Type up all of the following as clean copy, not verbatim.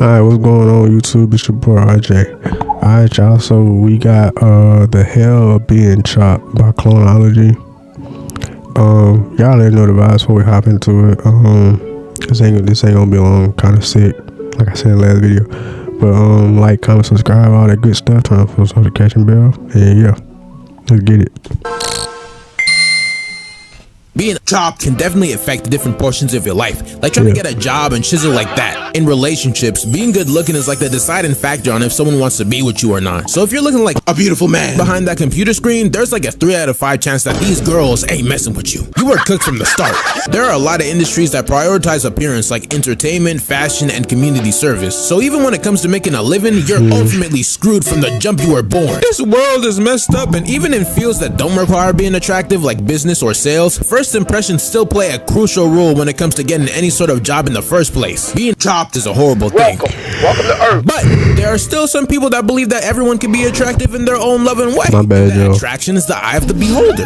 Alright, what's going on YouTube? It's your boy RJ. Alright y'all, so we got The Hell of Being Chopped by Clonology. Y'all already know the vibes before we hop into it. This ain't gonna be long, kinda sick, like I said in the last video. But like, comment, subscribe, all that good stuff, turn on for the notification bell, and yeah, let's get it. Being chopped can definitely affect different portions of your life, like trying to get a job and shizzle like that. In relationships, being good looking is like the deciding factor on if someone wants to be with you or not. So if you're looking like a beautiful man behind that computer screen, there's like a 3 out of 5 chance that these girls ain't messing with you. You were cooked from the start. There are a lot of industries that prioritize appearance, like entertainment, fashion, and community service. So even when it comes to making a living, you're ultimately screwed from the jump you were born. This world is messed up, and even in fields that don't require being attractive, like business or sales, first impressions still play a crucial role when it comes to getting any sort of job in the first place. Being chopped is a horrible thing. Welcome to Earth. But there are still some people that believe that everyone can be attractive in their own loving way. My bad, that yo. attraction is the eye of the beholder.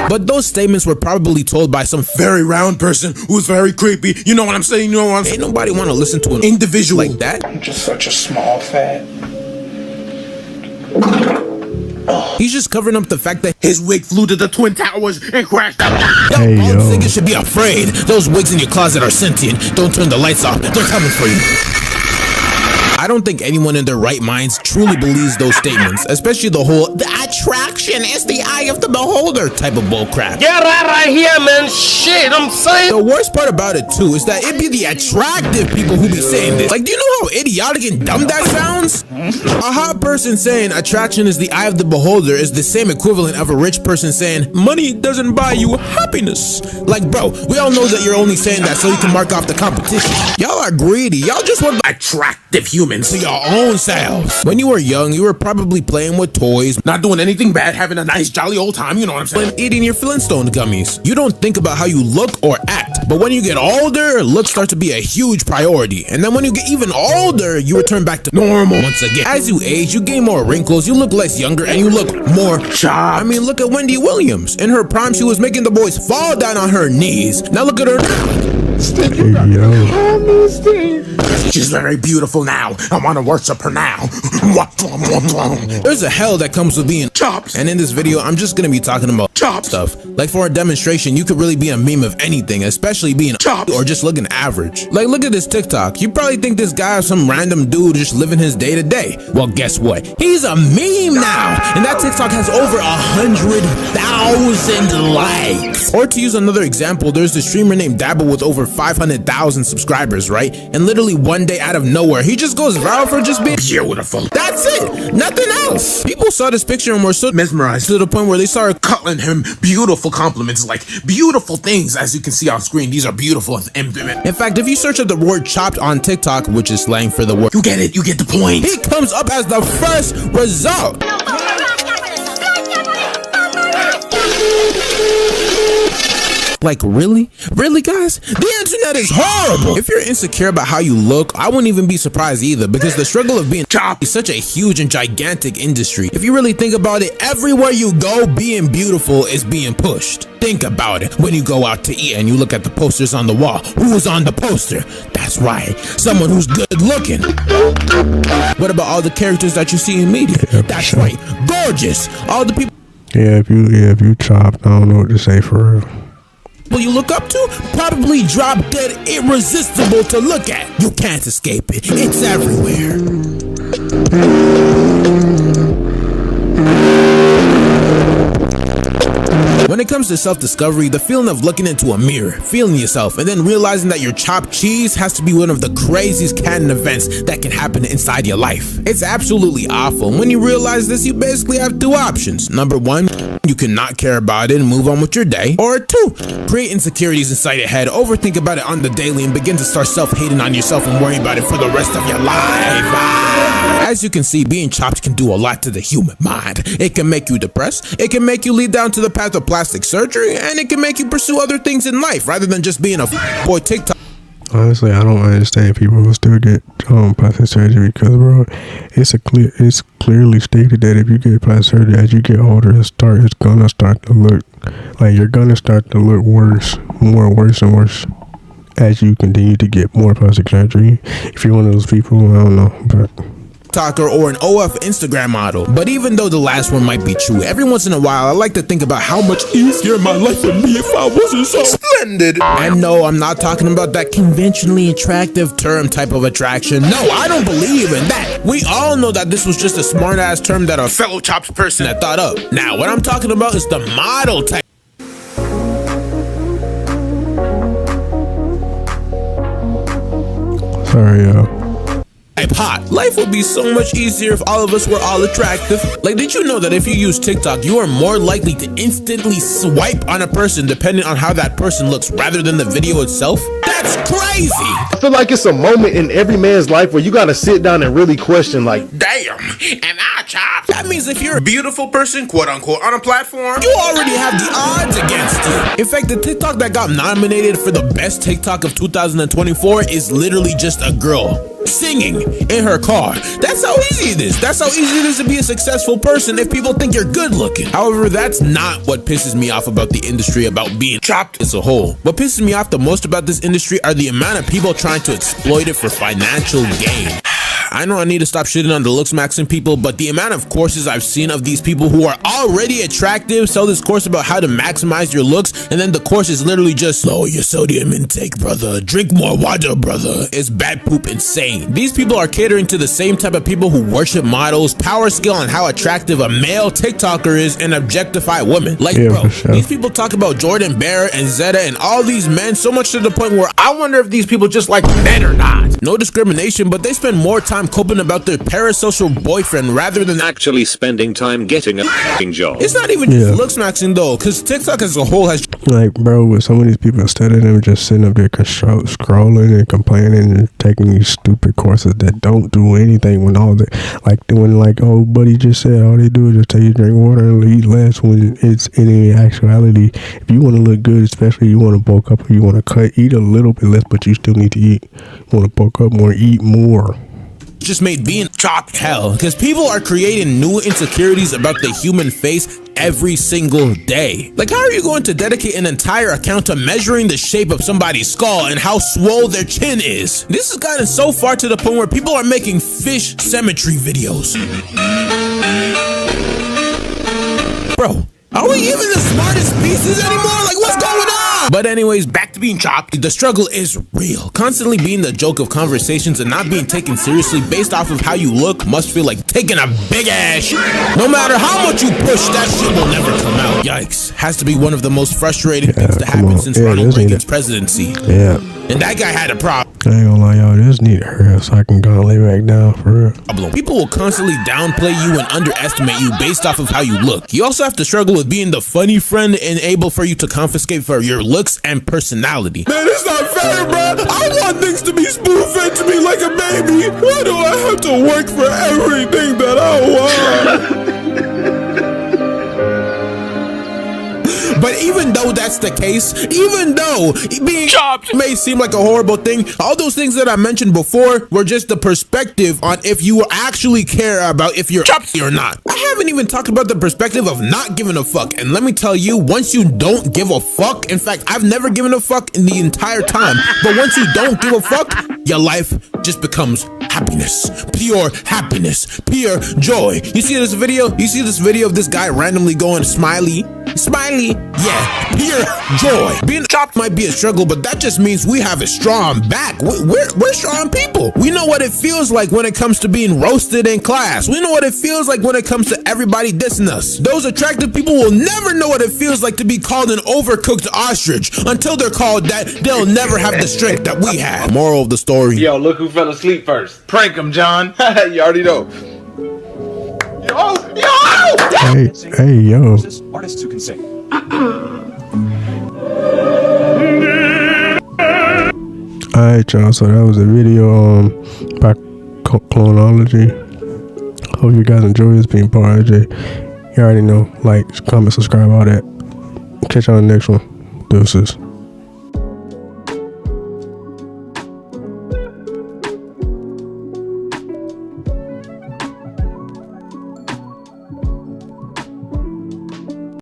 But those statements were probably told by some very round person who's very creepy. You know what I'm saying? You know what I'm saying? Ain't nobody want to listen to an individual like that. I'm just such a small fat. He's just covering up the fact that his wig flew to the Twin Towers and crashed out. Hey, all yo. niggas should be afraid. Those wigs in your closet are sentient. Don't turn the lights off. They're coming for you. I don't think anyone in their right minds truly believes those statements, especially the whole "the attraction is the eye of the beholder" type of bullcrap. Get right here, man. Shit, I'm saying. The worst part about it too is that it be the attractive people who be saying this. Like, do you know how idiotic and dumb that sounds? A hot person saying attraction is the eye of the beholder is the same equivalent of a rich person saying money doesn't buy you happiness. Like, bro, we all know that you're only saying that so you can mark off the competition. Y'all are greedy. Y'all just want the attractive humans to your own selves. When you were young, you were probably playing with toys, not doing anything bad, having a nice jolly old time, you know what I'm saying, and eating your Flintstone gummies. You don't think about how you look or act, but when you get older, looks start to be a huge priority. And then when you get even older, you return back to normal once again. As you age, you gain more wrinkles, you look less younger, and you look more chopped. I mean, look at Wendy Williams. In her prime, she was making the boys fall down on her knees. Now look at her now. Hey, yo. She's very beautiful now. I want to worship her now. There's a hell that comes with being chopped. And in this video, I'm just going to be talking about chopped stuff. Like, for a demonstration, you could really be a meme of anything, especially being chopped or just looking average. Like, look at this TikTok. You probably think this guy is some random dude just living his day to day. Well, guess what? He's a meme now. And that TikTok has over 100,000 likes. Or to use another example, there's this streamer named Dabble with over 500,000 subscribers, right? And literally one day out of nowhere, he just goes viral for just being beautiful. That's it. Nothing else. People saw this picture and were so mesmerized to the point where they started calling him beautiful compliments, like beautiful things. As you can see on screen, these are beautiful. In fact, if you search up the word chopped on TikTok, which is slang for the word, you get it. You get the point. He comes up as the first result. Like, really? Really, guys? The internet is horrible. If you're insecure about how you look, I wouldn't even be surprised either, because the struggle of being chopped is such a huge and gigantic industry. If you really think about it, everywhere you go, being beautiful is being pushed. Think about it. When you go out to eat and you look at the posters on the wall, who's on the poster? That's right, someone who's good looking. What about all the characters that you see in media? That's right, gorgeous. All the people. Yeah, if you chopped, I don't know what to say for real. You look up to probably drop dead irresistible to look at. You can't escape it. It's everywhere. When it comes to self-discovery, the feeling of looking into a mirror, feeling yourself, and then realizing that your chopped cheese has to be one of the craziest canon events that can happen inside your life. It's absolutely awful. And when you realize this, you basically have 2 options. Number 1, you can not care about it and move on with your day. Or 2, create insecurities inside your head, overthink about it on the daily, and begin to start self-hating on yourself and worry about it for the rest of your life. As you can see, being chopped can do a lot to the human mind. It can make you depressed, it can make you lead down to the path of plastic surgery, and it can make you pursue other things in life rather than just being a boy TikTok. Honestly, I don't understand people who still get plastic surgery, because bro, it's clearly stated that if you get plastic surgery as you get older, it's gonna start to look like you're gonna start to look worse and worse. as you continue to get more plastic surgery. If you're one of those people, I don't know, but TikToker or an OF Instagram model. But even though the last one might be true, every once in a while I like to think about how much easier my life would be if I wasn't so splendid. And no, I'm not talking about that conventionally attractive term type of attraction. No, I don't believe in that. We all know that this was just a smart ass term that a fellow Chops person had thought up. Now, what I'm talking about is the model type. sorry, Hot. Life would be so much easier if all of us were all attractive. Like, did you know that if you use TikTok, you are more likely to instantly swipe on a person depending on how that person looks rather than the video itself? That's crazy! I feel like it's a moment in every man's life where you gotta sit down and really question, like, damn, and I chop. That means if you're a beautiful person, quote unquote, on a platform, you already have the odds against you. In fact, the TikTok that got nominated for the best TikTok of 2024 is literally just a girl singing in her car. That's how easy it is. That's how easy it is to be a successful person if people think you're good looking. However, that's not what pisses me off about the industry, about being chopped as a whole. What pisses me off the most about this industry are the amount of people trying to exploit it for financial gain. I know I need to stop shitting on the looks maxing people, but the amount of courses I've seen of these people who are already attractive sell this course about how to maximize your looks, and then the course is literally just lower your sodium intake, brother. Drink more water, brother. It's bad poop insane. These people are catering to the same type of people who worship models, power skill on how attractive a male TikToker is, and objectify women. Like, yeah, bro, sure. These people talk about Jordan Bear and Zeta and all these men so much to the point where I wonder if these people just like men or not. No discrimination, but they spend more time coping about their parasocial boyfriend rather than actually spending time getting a f***ing job. It's not even just looks maxing though, because TikTok as a whole has like, bro, with some of these people, instead of them just sitting up there scrolling and complaining and taking these stupid courses that don't do anything, when all the, like, when, like, oh, buddy just said, all they do is just tell you to drink water and eat less, when it's in actuality, if you want to look good, especially you want to bulk up or you want to cut, eat a little bit less, but you still need to eat. You want to bulk up more, eat more. just made being chopped hell, because people are creating new insecurities about the human face every single day. Like, how are you going to dedicate an entire account to measuring the shape of somebody's skull and how swole their chin is? This has gotten so far to the point where people are making fish cemetery videos. Bro, are we even the smartest species anymore? Like, what's going on? But anyways, back to being chopped. The struggle is real. Constantly being the joke of conversations and not being taken seriously based off of how you look must feel like taking a big ass shit. No matter how much you push, that shit will never come out. Yikes. Has to be one of the most frustrating things to happen since Ronald Reagan's presidency. Yeah. And that guy had a problem. I ain't gonna lie, y'all, this need to hurry up so I can go and lay back down for real. People will constantly downplay you and underestimate you based off of how you look. You also have to struggle with being the funny friend and able for you to confiscate for your looks and personality. Man, it's not fair, bro. I want things to be spoon-fed to me like a baby. Why do I have to work for everything that I want? But even though that's the case, even though being chopped may seem like a horrible thing, all those things that I mentioned before were just the perspective on if you actually care about if you're chopped or not. I haven't even talked about the perspective of not giving a fuck. And let me tell you, once you don't give a fuck, in fact, I've never given a fuck in the entire time, but once you don't give a fuck, your life just becomes happiness, pure joy. You see this video? You see this video of this guy randomly going smiley, yeah, pure joy. Being chopped might be a struggle, but that just means we have a strong back. We're strong people. We know what it feels like when it comes to being roasted in class. We know what it feels like when it comes to everybody dissing us. Those attractive people will never know what it feels like to be called an overcooked ostrich. Until they're called that, they'll never have the strength that we have. Moral of the story. Yo, look who fell asleep first. Prank him, John. You already know. Yo! Hey, yo. Artists who can sing. Alright, y'all, so that was a video by Clonology. Hope you guys enjoy this. Being Paul RJ. You already know, like, comment, subscribe, all that. Catch y'all on the next one. Deuces.